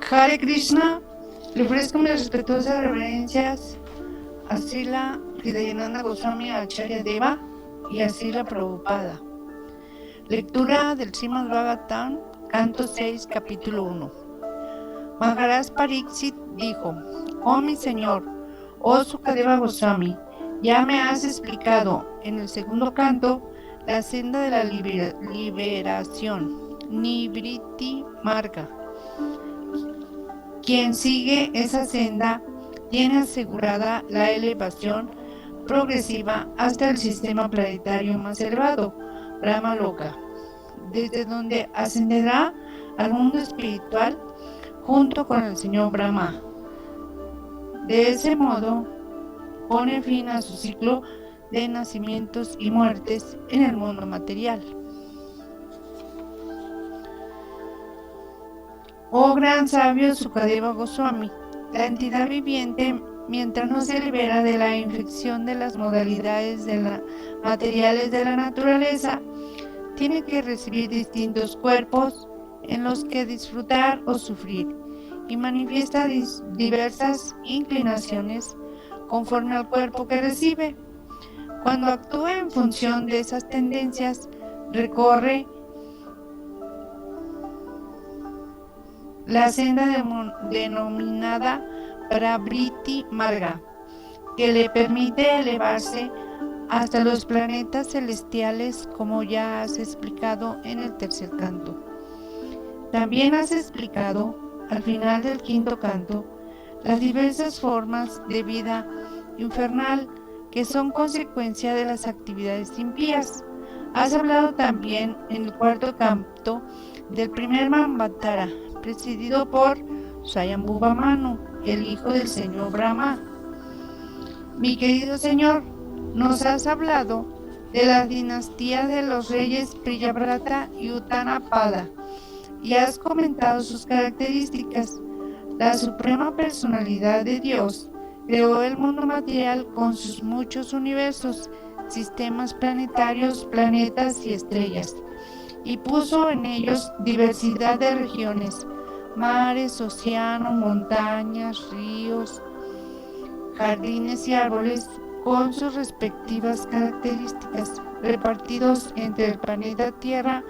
Hare Krishna, le ofrezco mis respetuosas reverencias a Srila Hridayananda Goswami Acharya Deva y a Srila Prabhupada. Lectura del Srimad Bhagavatam, canto 6, capítulo 1. Maharaj Pariksit dijo: Oh mi señor, oh Sukadeva Goswami, ya me has explicado en el segundo canto la senda de la liberación, Nivriti Marga. Quien sigue esa senda tiene asegurada la elevación progresiva hasta el sistema planetario más elevado, Brahma Loka, desde donde ascenderá al mundo espiritual junto con el señor Brahma. De ese modo, pone fin a su ciclo de nacimientos y muertes en el mundo material. Oh gran sabio Sukadeva Goswami, la entidad viviente, mientras no se libera de la infección de las modalidades materiales de la naturaleza, tiene que recibir distintos cuerpos en los que disfrutar o sufrir, y manifiesta diversas inclinaciones conforme al cuerpo que recibe. Cuando actúa en función de esas tendencias, recorre la senda denominada Pravriti Marga, que le permite elevarse hasta los planetas celestiales, como ya has explicado en el tercer canto. También has explicado, al final del quinto canto, las diversas formas de vida infernal que son consecuencia de las actividades impías. Has hablado también en el cuarto canto del primer Manvantara, presidido por Swayambhuva Manu, el hijo del señor Brahma. Mi querido señor, nos has hablado de la dinastía de los reyes Priyavrata y Uttanapada y has comentado sus características. La suprema personalidad de Dios creó el mundo material con sus muchos universos, sistemas planetarios, planetas y estrellas, y puso en ellos diversidad de regiones, mares, océanos, montañas, ríos, jardines y árboles con sus respectivas características, repartidos entre el planeta Tierra,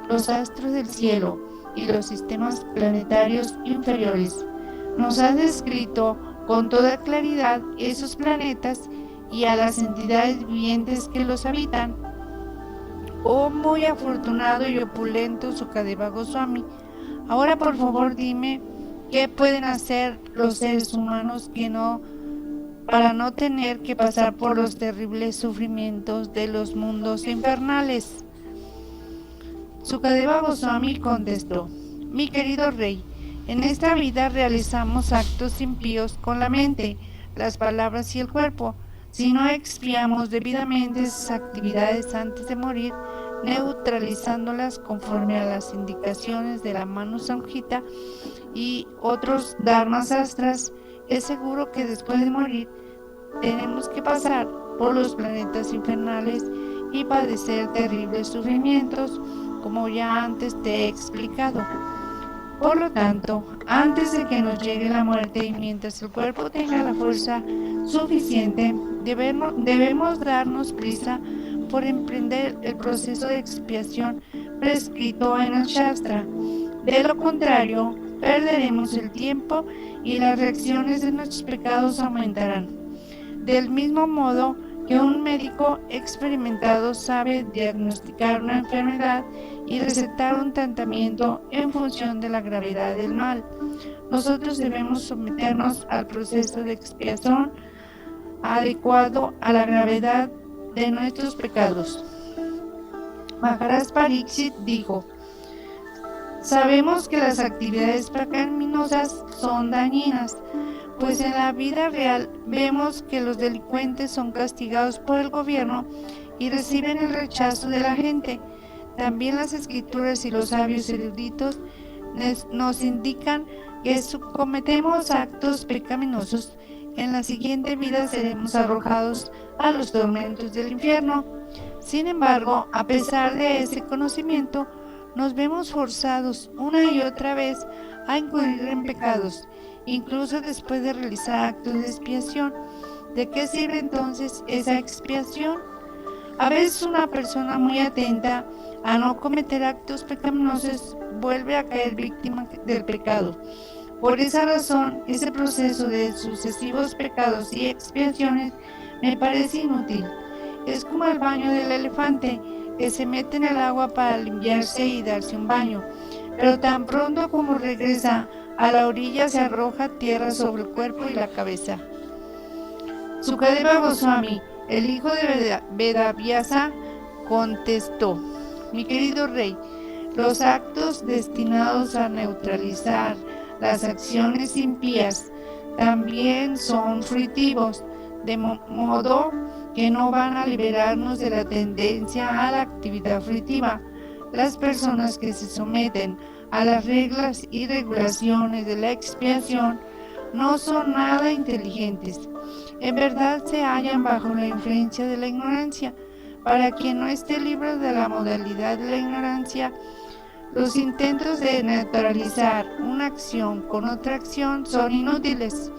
los astros del cielo y los sistemas planetarios inferiores. Nos ha descrito con toda claridad esos planetas y a las entidades vivientes que los habitan. Oh muy afortunado y opulento Sukadeva Goswami, ahora por favor dime qué pueden hacer los seres humanos para no tener que pasar por los terribles sufrimientos de los mundos infernales. Sukadeva Goswami contestó: mi querido rey, en esta vida realizamos actos impíos con la mente, las palabras y el cuerpo. Si no expiamos debidamente esas actividades antes de morir, neutralizándolas conforme a las indicaciones de la Manu Samhita y otros dharmas astras, es seguro que después de morir tenemos que pasar por los planetas infernales y padecer terribles sufrimientos, como ya antes te he explicado. Por lo tanto, antes de que nos llegue la muerte y mientras el cuerpo tenga la fuerza suficiente, debemos darnos prisa por emprender el proceso de expiación prescrito en el Shastra. De lo contrario, perderemos el tiempo y las reacciones de nuestros pecados aumentarán. Del mismo modo que un médico experimentado sabe diagnosticar una enfermedad y recetar un tratamiento en función de la gravedad del mal, nosotros debemos someternos al proceso de expiación adecuado a la gravedad de nuestros pecados. Maharaj Pariksit dijo: sabemos que las actividades pecaminosas son dañinas, pues en la vida real vemos que los delincuentes son castigados por el gobierno y reciben el rechazo de la gente. También las escrituras y los sabios eruditos nos indican que si cometemos actos pecaminosos, en la siguiente vida seremos arrojados a los tormentos del infierno. Sin embargo, a pesar de ese conocimiento, nos vemos forzados una y otra vez a incurrir en pecados, incluso después de realizar actos de expiación. ¿De qué sirve entonces esa expiación? A veces una persona muy atenta a no cometer actos pecaminosos vuelve a caer víctima del pecado. Por esa razón, ese proceso de sucesivos pecados y expiaciones me parece inútil. Es como el baño del elefante, que se mete en el agua para limpiarse y darse un baño, pero tan pronto como regresa a la orilla se arroja tierra sobre el cuerpo y la cabeza. Sukadeva Goswami, el hijo de Vedavyasa, contestó: mi querido rey, los actos destinados a neutralizar las acciones impías también son fruitivos, de modo que no van a liberarnos de la tendencia a la actividad fruitiva. Las personas que se someten a las reglas y regulaciones de la expiación no son nada inteligentes. En verdad se hallan bajo la influencia de la ignorancia. Para quien no esté libre de la modalidad de la ignorancia, los intentos de neutralizar una acción con otra acción son inútiles,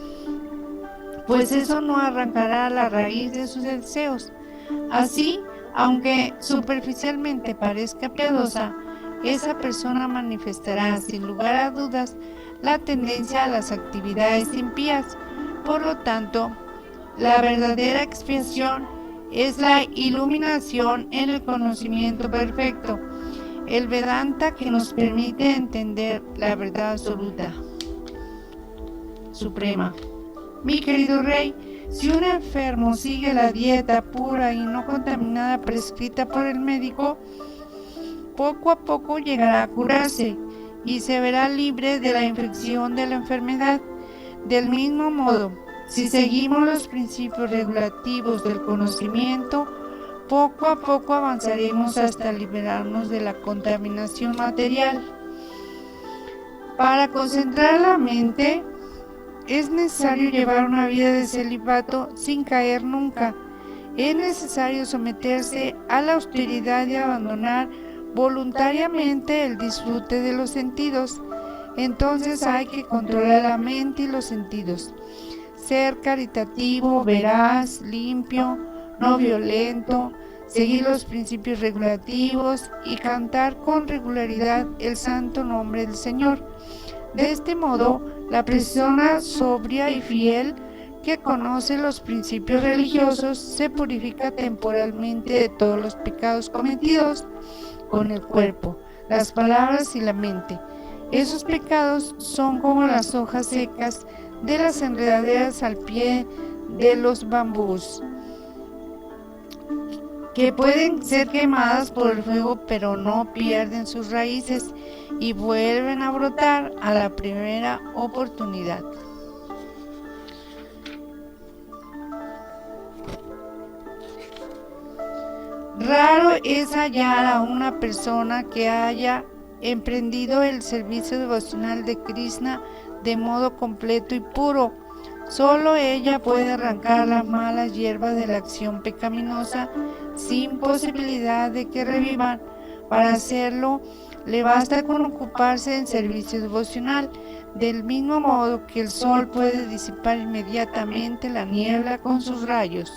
pues eso no arrancará la raíz de sus deseos. Así, aunque superficialmente parezca piadosa, esa persona manifestará sin lugar a dudas la tendencia a las actividades impías. Por lo tanto, la verdadera expiación es la iluminación en el conocimiento perfecto, el Vedanta, que nos permite entender la verdad absoluta, suprema. Mi querido rey, si un enfermo sigue la dieta pura y no contaminada prescrita por el médico, poco a poco llegará a curarse y se verá libre de la infección de la enfermedad. Del mismo modo, si seguimos los principios regulativos del conocimiento, poco a poco avanzaremos hasta liberarnos de la contaminación material. Para concentrar la mente, es necesario llevar una vida de celibato sin caer nunca. Es necesario someterse a la austeridad y abandonar voluntariamente el disfrute de los sentidos. Entonces hay que controlar la mente y los sentidos. Ser caritativo, veraz, limpio, no violento, seguir los principios regulativos y cantar con regularidad el santo nombre del Señor. De este modo, la persona sobria y fiel que conoce los principios religiosos se purifica temporalmente de todos los pecados cometidos con el cuerpo, las palabras y la mente. Esos pecados son como las hojas secas de las enredaderas al pie de los bambús, que pueden ser quemadas por el fuego, pero no pierden sus raíces y vuelven a brotar a la primera oportunidad. Raro es hallar a una persona que haya emprendido el servicio devocional de Krishna de modo completo y puro. Solo ella puede arrancar las malas hierbas de la acción pecaminosa sin posibilidad de que revivan. Para hacerlo, le basta con ocuparse en servicio devocional, del mismo modo que el sol puede disipar inmediatamente la niebla con sus rayos.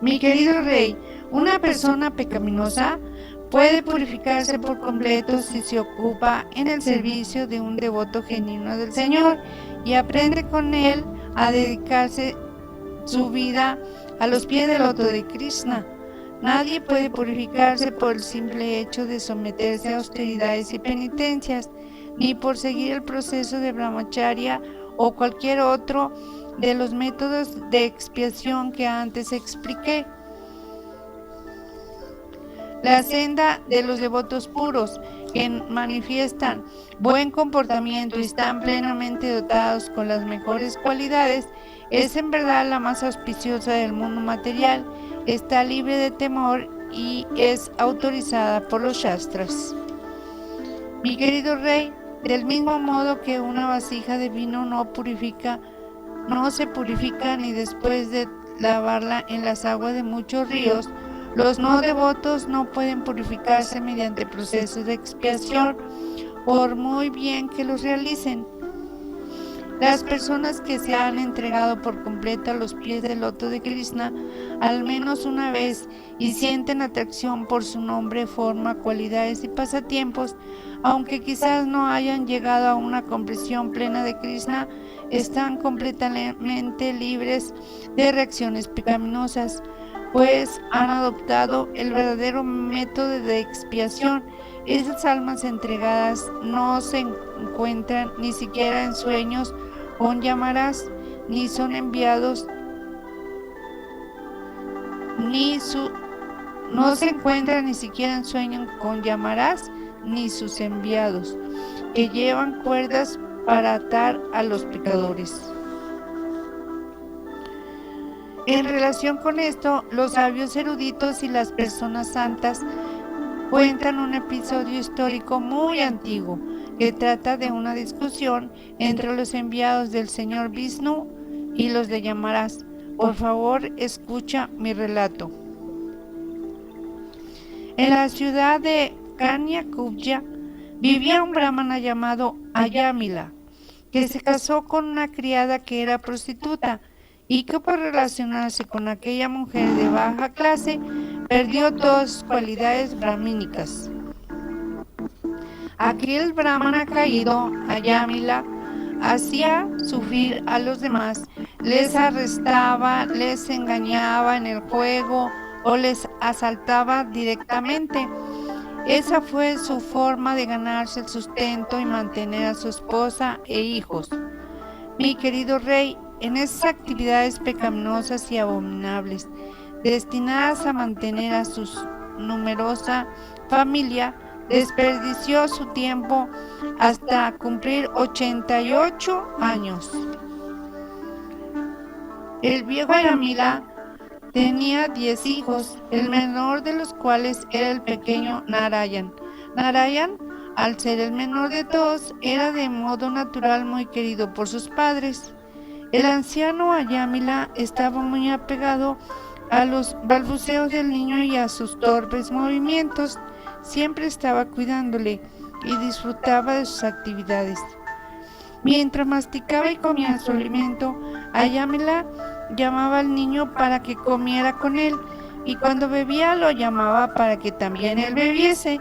Mi querido rey, una persona pecaminosa puede purificarse por completo si se ocupa en el servicio de un devoto genuino del Señor y aprende con él a dedicarse su vida a los pies del loto de Krishna. Nadie puede purificarse por el simple hecho de someterse a austeridades y penitencias, ni por seguir el proceso de brahmacharya o cualquier otro de los métodos de expiación que antes expliqué. La senda de los devotos puros, que manifiestan buen comportamiento y están plenamente dotados con las mejores cualidades, es en verdad la más auspiciosa del mundo material, está libre de temor y es autorizada por los Shastras. Mi querido rey, del mismo modo que una vasija de vino no purifica no se purifica ni después de lavarla en las aguas de muchos ríos. Los no devotos no pueden purificarse mediante procesos de expiación, por muy bien que los realicen. Las personas que se han entregado por completo a los pies del loto de Krishna al menos una vez y sienten atracción por su nombre, forma, cualidades y pasatiempos, aunque quizás no hayan llegado a una comprensión plena de Krishna, están completamente libres de reacciones pecaminosas, pues han adoptado el verdadero método de expiación. Esas almas entregadas no se encuentran ni siquiera en sueños con llamaras, ni son enviados, no se encuentran ni siquiera en sueños con llamarás, ni sus enviados, que llevan cuerdas para atar a los pecadores. En relación con esto, los sabios eruditos y las personas santas cuentan un episodio histórico muy antiguo que trata de una discusión entre los enviados del señor Vishnu y los de Yamaras. Por favor, escucha mi relato. En la ciudad de Kanyakubja vivía un brahmana llamado Ayamila, que se casó con una criada que era prostituta y que por relacionarse con aquella mujer de baja clase perdió todas sus cualidades brahmínicas. Aquel brahmana caído, Ayamila, hacía sufrir a los demás, les arrestaba, les engañaba en el juego o les asaltaba directamente. Esa fue su forma de ganarse el sustento y mantener a su esposa e hijos. Mi querido rey, en esas actividades pecaminosas y abominables, destinadas a mantener a su numerosa familia, desperdició su tiempo hasta cumplir 88 años. El viejo Ayamila tenía 10 hijos, el menor de los cuales era el pequeño Narayan. Narayan, al ser el menor de todos, era de modo natural muy querido por sus padres. El anciano Ayamila estaba muy apegado a los balbuceos del niño y a sus torpes movimientos. Siempre estaba cuidándole y disfrutaba de sus actividades. Mientras masticaba y comía su alimento, Ayamila llamaba al niño para que comiera con él, y cuando bebía lo llamaba para que también él bebiese.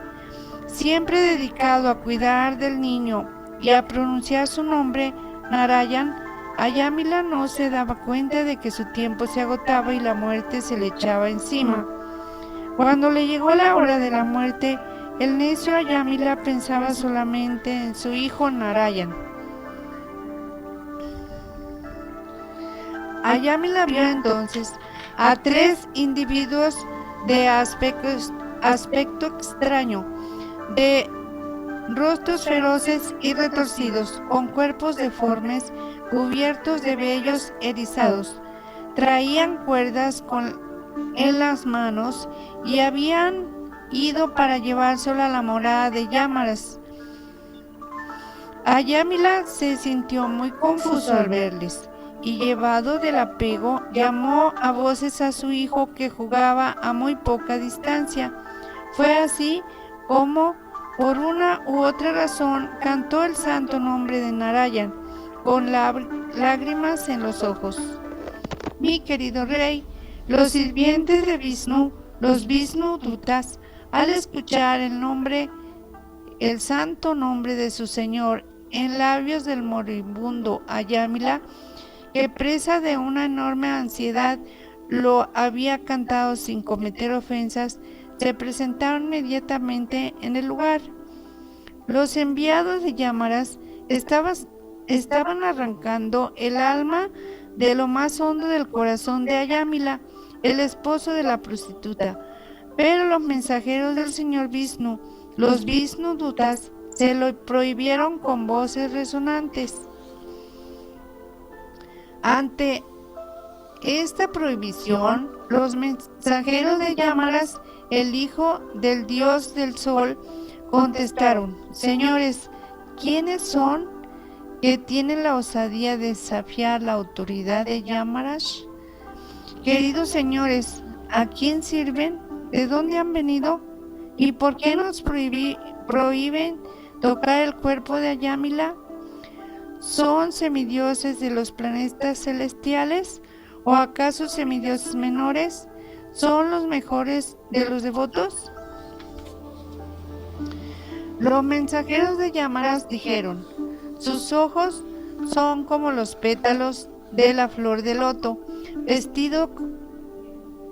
Siempre dedicado a cuidar del niño y a pronunciar su nombre, Narayan, Ayamila no se daba cuenta de que su tiempo se agotaba y la muerte se le echaba encima. Cuando le llegó la hora de la muerte, el necio Ayamila pensaba solamente en su hijo Narayan. Ayamila vio entonces a 3 individuos de aspecto extraño, de rostros feroces y retorcidos, con cuerpos deformes, cubiertos de vellos erizados. Traían cuerdas en las manos y habían ido para llevárselo a la morada de Yamaras. Ayamila se sintió muy confuso al verles y, llevado del apego, llamó a voces a su hijo que jugaba a muy poca distancia. Fue así como, por una u otra razón, cantó el santo nombre de Narayan con lágrimas en los ojos. Mi querido rey, los sirvientes de Vishnu, los Vishnu Dutas, al escuchar el santo nombre de su señor en labios del moribundo Ayamila, que presa de una enorme ansiedad lo había cantado sin cometer ofensas, se presentaron inmediatamente en el lugar. Los enviados de Yamaras estaban arrancando el alma de lo más hondo del corazón de Ayamila, el esposo de la prostituta. Pero los mensajeros del señor Vishnu, los Vishnu Dutas, se lo prohibieron con voces resonantes. Ante esta prohibición, los mensajeros de Yamaras, el hijo del dios del sol, contestaron: Señores, ¿quiénes son? que tienen la osadía de desafiar la autoridad de Yamarash? Queridos señores, ¿a quién sirven? ¿De dónde han venido? ¿Y por qué nos prohíben tocar el cuerpo de Ayamila? ¿Son semidioses de los planetas celestiales? ¿O acaso semidioses menores? ¿Son los mejores de los devotos? Los mensajeros de Yamaras dijeron: sus ojos son como los pétalos de la flor de loto,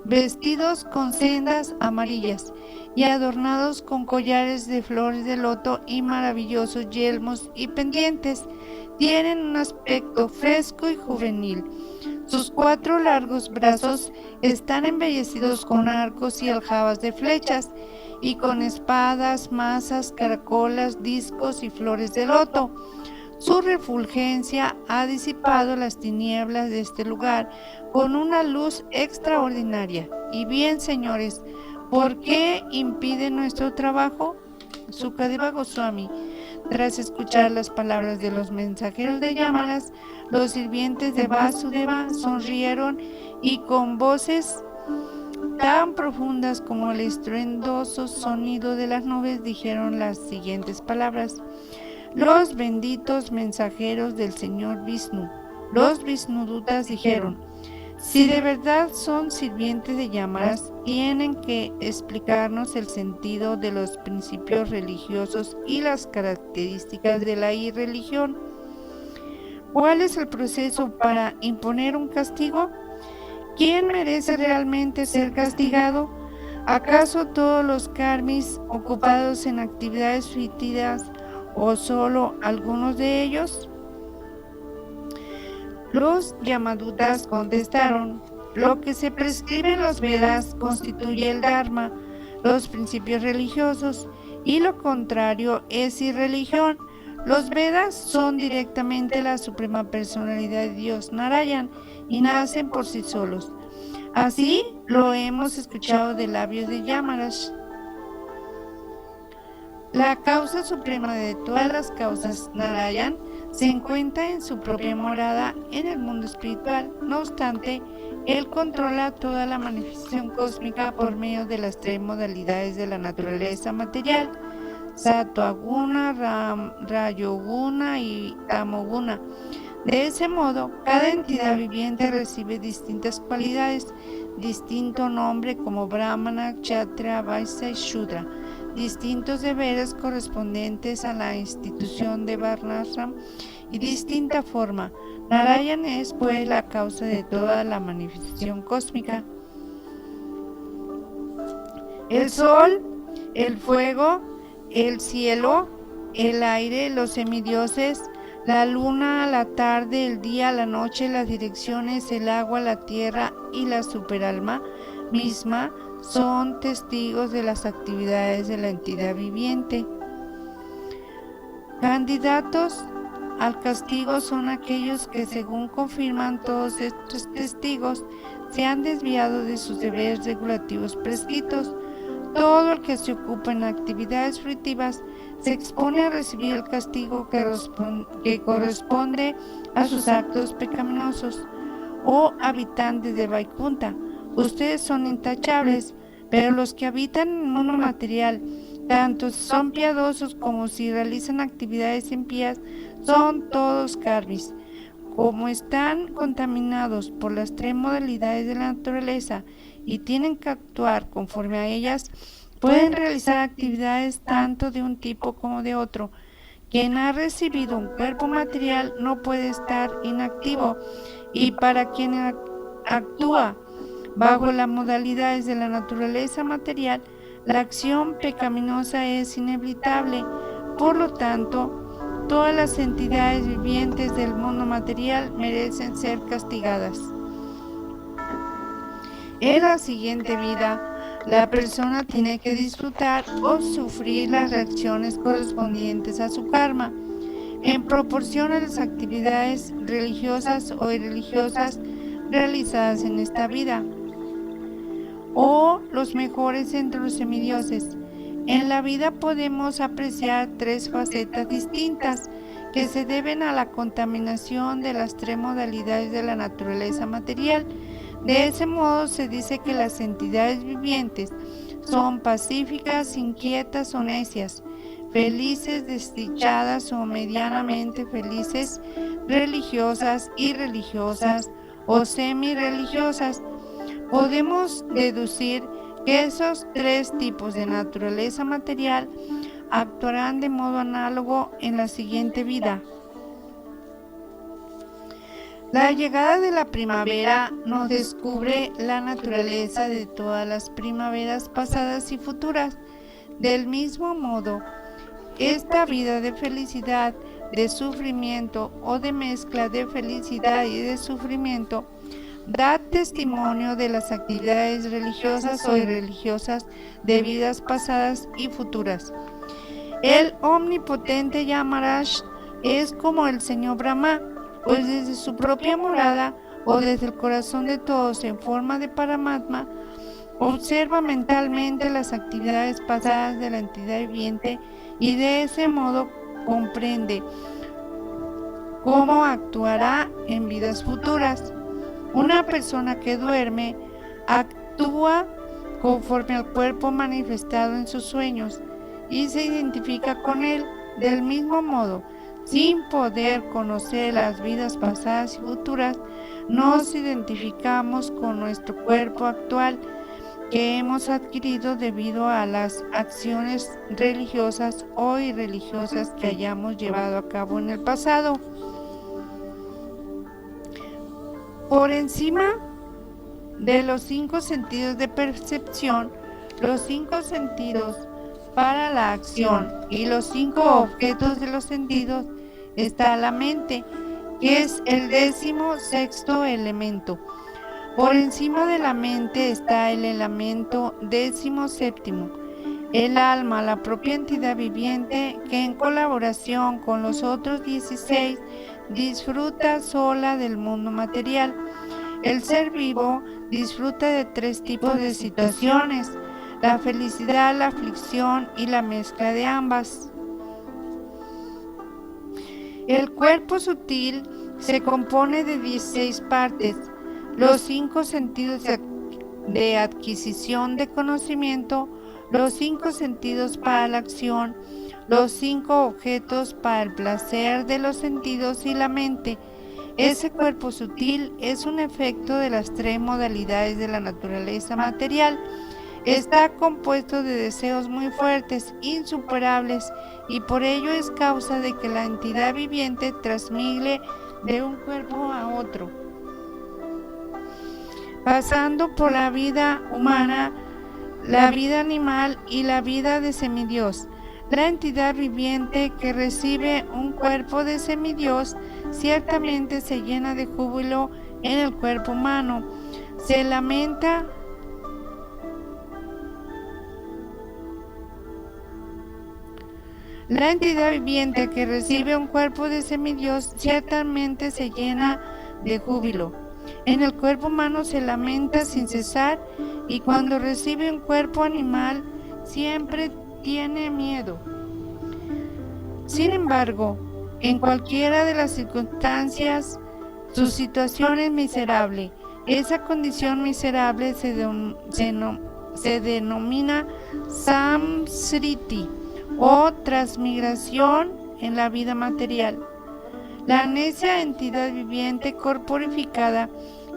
vestidos con sendas amarillas y adornados con collares de flores de loto y maravillosos yelmos y pendientes. Tienen un aspecto fresco y juvenil. Sus 4 largos brazos están embellecidos con arcos y aljabas de flechas, y con espadas, masas, caracolas, discos y flores de loto. Su refulgencia ha disipado las tinieblas de este lugar con una luz extraordinaria. Y bien, señores, ¿por qué impide nuestro trabajo? Sukadeva Goswami. Tras escuchar las palabras de los mensajeros de Yamaras, los sirvientes de Vasudeva sonrieron y con voces tan profundas como el estruendoso sonido de las nubes dijeron las siguientes palabras: los benditos mensajeros del Señor Vishnu. Los Vishnudutas dijeron: si de verdad son sirvientes de Yamaras, tienen que explicarnos el sentido de los principios religiosos y las características de la irreligión. ¿Cuál es el proceso para imponer un castigo? ¿Quién merece realmente ser castigado? ¿Acaso todos los karmis ocupados en actividades suicidas o solo algunos de ellos? Los Yamadutas contestaron: lo que se prescribe en los Vedas constituye el Dharma, los principios religiosos, y lo contrario es irreligión. Los Vedas son directamente la suprema personalidad de Dios Narayan y nacen por sí solos. Así lo hemos escuchado de labios de Yamarash. La causa suprema de todas las causas, Narayan, se encuentra en su propia morada en el mundo espiritual. No obstante, él controla toda la manifestación cósmica por medio de las 3 modalidades de la naturaleza material: Sattva-guna, Rayoguna y Tamoguna. De ese modo, cada entidad viviente recibe distintas cualidades, distinto nombre como Brahmana, Kshatriya, Vaishya y Shudra, distintos deberes correspondientes a la institución de Varnashram y distinta forma. Narayan es pues la causa de toda la manifestación cósmica. El sol, el fuego, el cielo, el aire, los semidioses, la luna, la tarde, el día, la noche, las direcciones, el agua, la tierra y la superalma misma son testigos de las actividades de la entidad viviente. Candidatos al castigo son aquellos que, según confirman todos estos testigos, se han desviado de sus deberes regulativos prescritos. Todo el que se ocupa en actividades fruitivas se expone a recibir el castigo que corresponde a sus actos pecaminosos. Oh habitantes de Vaikunta, ustedes son intachables, pero los que habitan en el mundo material, tanto si son piadosos como si realizan actividades impías, son todos karmis. Como están contaminados por las 3 modalidades de la naturaleza y tienen que actuar conforme a ellas, pueden realizar actividades tanto de un tipo como de otro. Quien ha recibido un cuerpo material no puede estar inactivo, y para quien actúa bajo las modalidades de la naturaleza material, la acción pecaminosa es inevitable. Por lo tanto, todas las entidades vivientes del mundo material merecen ser castigadas. En la siguiente vida, la persona tiene que disfrutar o sufrir las reacciones correspondientes a su karma, en proporción a las actividades religiosas o irreligiosas realizadas en esta vida, o los mejores entre los semidioses. En la vida podemos apreciar 3 facetas distintas que se deben a la contaminación de las tres modalidades de la naturaleza material. De ese modo se dice que las entidades vivientes son pacíficas, inquietas o necias, felices, desdichadas o medianamente felices, religiosas, irreligiosas o semi-religiosas. Podemos deducir que esos tres tipos de naturaleza material actuarán de modo análogo en la siguiente vida. La llegada de la primavera nos descubre la naturaleza de todas las primaveras pasadas y futuras. Del mismo modo, esta vida de felicidad, de sufrimiento o de mezcla de felicidad y de sufrimiento da testimonio de las actividades religiosas o irreligiosas de vidas pasadas y futuras. El omnipotente Yamaraj es como el señor Brahma, pues desde su propia morada o desde el corazón de todos en forma de Paramatma, observa mentalmente las actividades pasadas de la entidad viviente y de ese modo comprende cómo actuará en vidas futuras. Una persona que duerme actúa conforme al cuerpo manifestado en sus sueños y se identifica con él. Del mismo modo, sin poder conocer las vidas pasadas y futuras, nos identificamos con nuestro cuerpo actual que hemos adquirido debido a las acciones religiosas o irreligiosas que hayamos llevado a cabo en el pasado. Por encima de los 5 sentidos de percepción, los 5 sentidos para la acción y los 5 objetos de los sentidos está la mente, que es el 16º elemento. Por encima de la mente está el elemento 17º, el alma, la propia entidad viviente que en colaboración con los otros 16 disfruta sola del mundo material. El ser vivo disfruta de 3 tipos de situaciones: la felicidad, la aflicción y la mezcla de ambas. El cuerpo sutil se compone de 16 partes, los 5 sentidos de adquisición de conocimiento, los 5 sentidos para la acción, los 5 objetos para el placer de los sentidos y la mente. Ese cuerpo sutil es un efecto de las 3 modalidades de la naturaleza material. Está compuesto de deseos muy fuertes, insuperables, y por ello es causa de que la entidad viviente transmigre de un cuerpo a otro, pasando por la vida humana, la vida animal y la vida de semidios. La entidad viviente que recibe un cuerpo de semidios ciertamente se llena de júbilo en el cuerpo humano, se lamenta La entidad viviente que recibe un cuerpo de semidios ciertamente se llena de júbilo. En el cuerpo humano se lamenta sin cesar, y cuando recibe un cuerpo animal siempre tiene miedo. Sin embargo, en cualquiera de las circunstancias, su situación es miserable. Esa condición miserable se denomina samsriti, o transmigración en la vida material. La necia entidad viviente corporificada,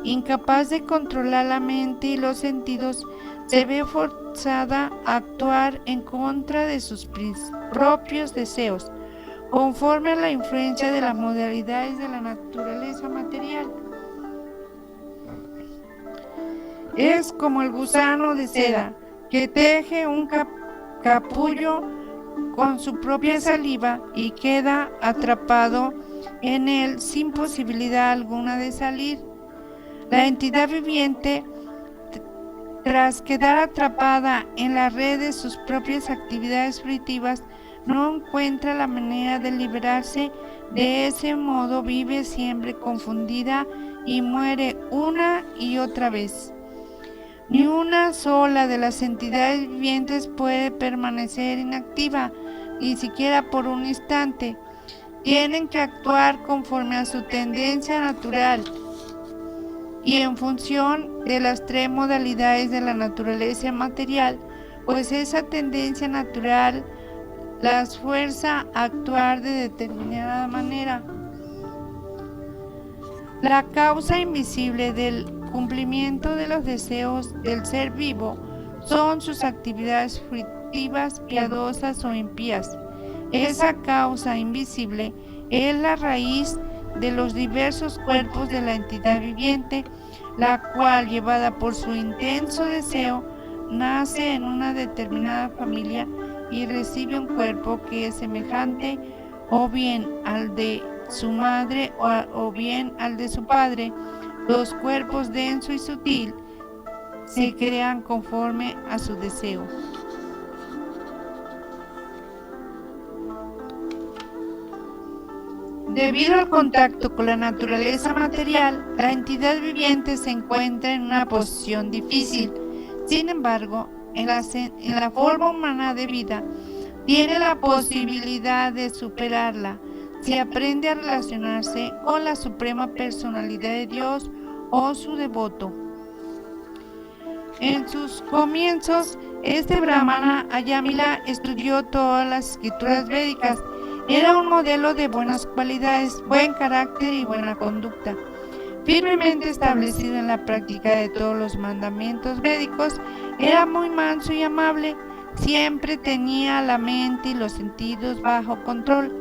incapaz de controlar la mente y los sentidos, se ve forzada a actuar en contra de sus propios deseos, conforme a la influencia de las modalidades de la naturaleza material. Es como el gusano de seda que teje un capullo con su propia saliva y queda atrapado en él sin posibilidad alguna de salir. La entidad viviente, tras quedar atrapada en la red de sus propias actividades fruitivas, no encuentra la manera de liberarse. De ese modo vive siempre confundida y muere una y otra vez. Ni una sola de las entidades vivientes puede permanecer inactiva, ni siquiera por un instante. tienen que actuar conforme a su tendencia natural y en función de las tres modalidades de la naturaleza material, pues esa tendencia natural las fuerza a actuar de determinada manera. La causa invisible del cumplimiento de los deseos del ser vivo son sus actividades fructivas, piadosas o impías. Esa causa invisible es la raíz de los diversos cuerpos de la entidad viviente, la cual, llevada por su intenso deseo, nace en una determinada familia y recibe un cuerpo que es semejante o bien al de su madre o bien al de su padre. Los cuerpos denso y sutil se crean conforme a su deseo. Debido al contacto con la naturaleza material, la entidad viviente se encuentra en una posición difícil. Sin embargo, en la forma humana de vida, tiene la posibilidad de superarla si aprende a relacionarse con la suprema personalidad de Dios o su devoto. En sus comienzos, este brahmana Ayamila estudió todas las escrituras védicas. Era un modelo de buenas cualidades, buen carácter y buena conducta. Firmemente establecido en la práctica de todos los mandamientos védicos, era muy manso y amable. Siempre tenía la mente y los sentidos bajo control.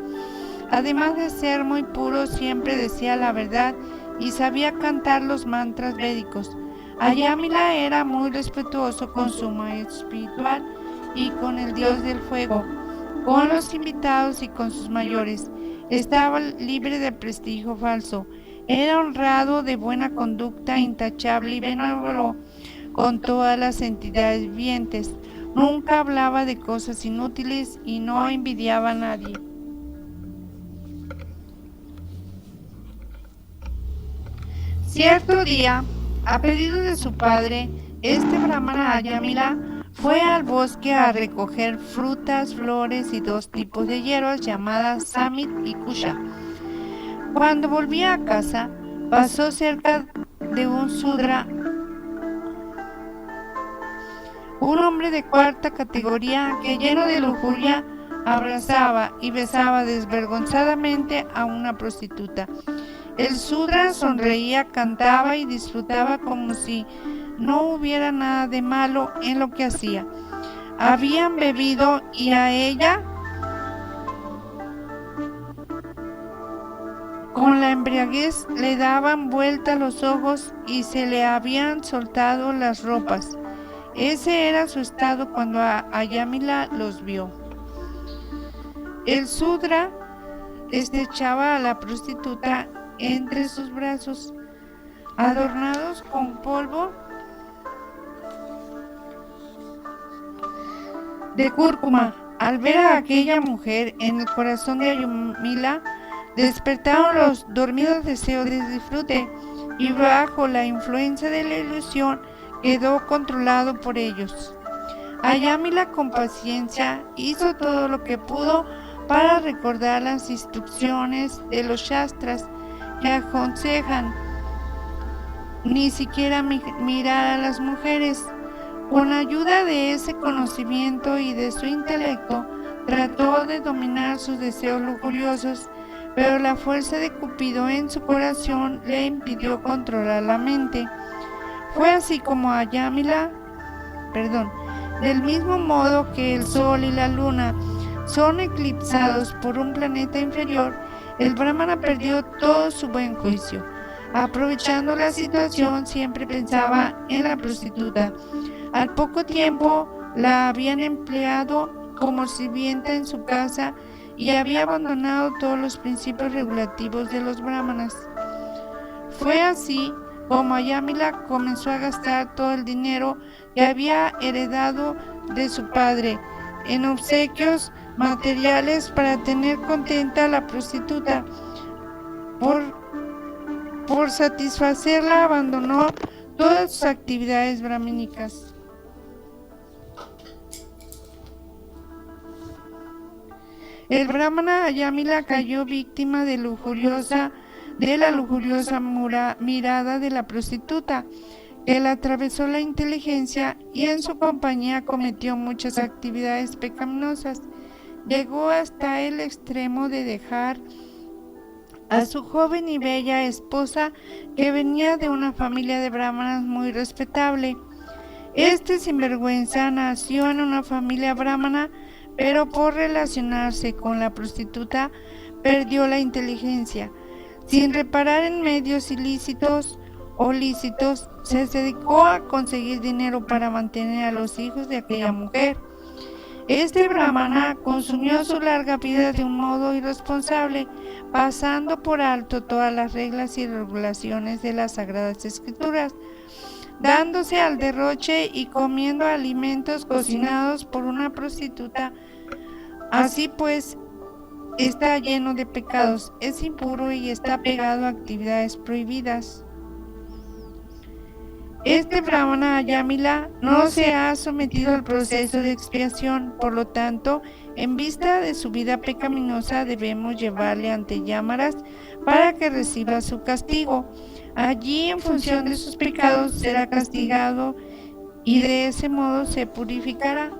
Además de ser muy puro, siempre decía la verdad y sabía cantar los mantras védicos. Ayamila era muy respetuoso con su maestro espiritual y con el dios del fuego, con los invitados y con sus mayores. Estaba libre de prestigio falso. Era honrado, de buena conducta, intachable y benévolo con todas las entidades vivientes. Nunca hablaba de cosas inútiles y no envidiaba a nadie. Cierto día, a pedido de su padre, este brahmana Ayamila fue al bosque a recoger frutas, flores y dos tipos de hierbas llamadas Samit y Kusha. Cuando volvía a casa, pasó cerca de un Sudra, un hombre de cuarta categoría que, lleno de lujuria, abrazaba y besaba desvergonzadamente a una prostituta. El Sudra sonreía, cantaba y disfrutaba como si no hubiera nada de malo en lo que hacía. Habían bebido y a ella, con la embriaguez, le daban vuelta los ojos y se le habían soltado las ropas. Ese era su estado cuando Ayamila los vio. El Sudra estrechaba a la prostituta entre sus brazos, adornados con polvo de cúrcuma. Al ver a aquella mujer, en el corazón de Ayamila despertaron los dormidos deseos de disfrute, y bajo la influencia de la ilusión quedó controlado por ellos. Ayamila, con paciencia, hizo todo lo que pudo para recordar las instrucciones de los Shastras que aconsejan ni siquiera mirar a las mujeres. Con ayuda de ese conocimiento y de su intelecto, trató de dominar sus deseos lujuriosos, pero la fuerza de Cupido en su corazón le impidió controlar la mente. Fue así como del mismo modo que el Sol y la Luna son eclipsados por un planeta inferior, el brahmana perdió todo su buen juicio. Aprovechando la situación, siempre pensaba en la prostituta. Al poco tiempo la habían empleado como sirvienta en su casa y había abandonado todos los principios regulativos de los brahmanas. Fue así como Ayamila comenzó a gastar todo el dinero que había heredado de su padre en obsequios materiales para tener contenta a la prostituta. Por satisfacerla, abandonó todas sus actividades brahmínicas. El brahmana Ayamila cayó víctima de la lujuriosa mirada de la prostituta, que le atravesó la inteligencia y en su compañía cometió muchas actividades pecaminosas. Llegó hasta el extremo de dejar a su joven y bella esposa, que venía de una familia de brahmanas muy respetable. Este sinvergüenza nació en una familia brahmana, pero por relacionarse con la prostituta perdió la inteligencia. Sin reparar en medios ilícitos o lícitos, se dedicó a conseguir dinero para mantener a los hijos de aquella mujer. Este brahmana consumió su larga vida de un modo irresponsable, pasando por alto todas las reglas y regulaciones de las Sagradas Escrituras, dándose al derroche y comiendo alimentos cocinados por una prostituta. Así pues, está lleno de pecados, es impuro y está pegado a actividades prohibidas. Este brahmana Ayamila no se ha sometido al proceso de expiación, por lo tanto, en vista de su vida pecaminosa debemos llevarle ante Yamaras para que reciba su castigo. Allí, en función de sus pecados, será castigado y de ese modo se purificará.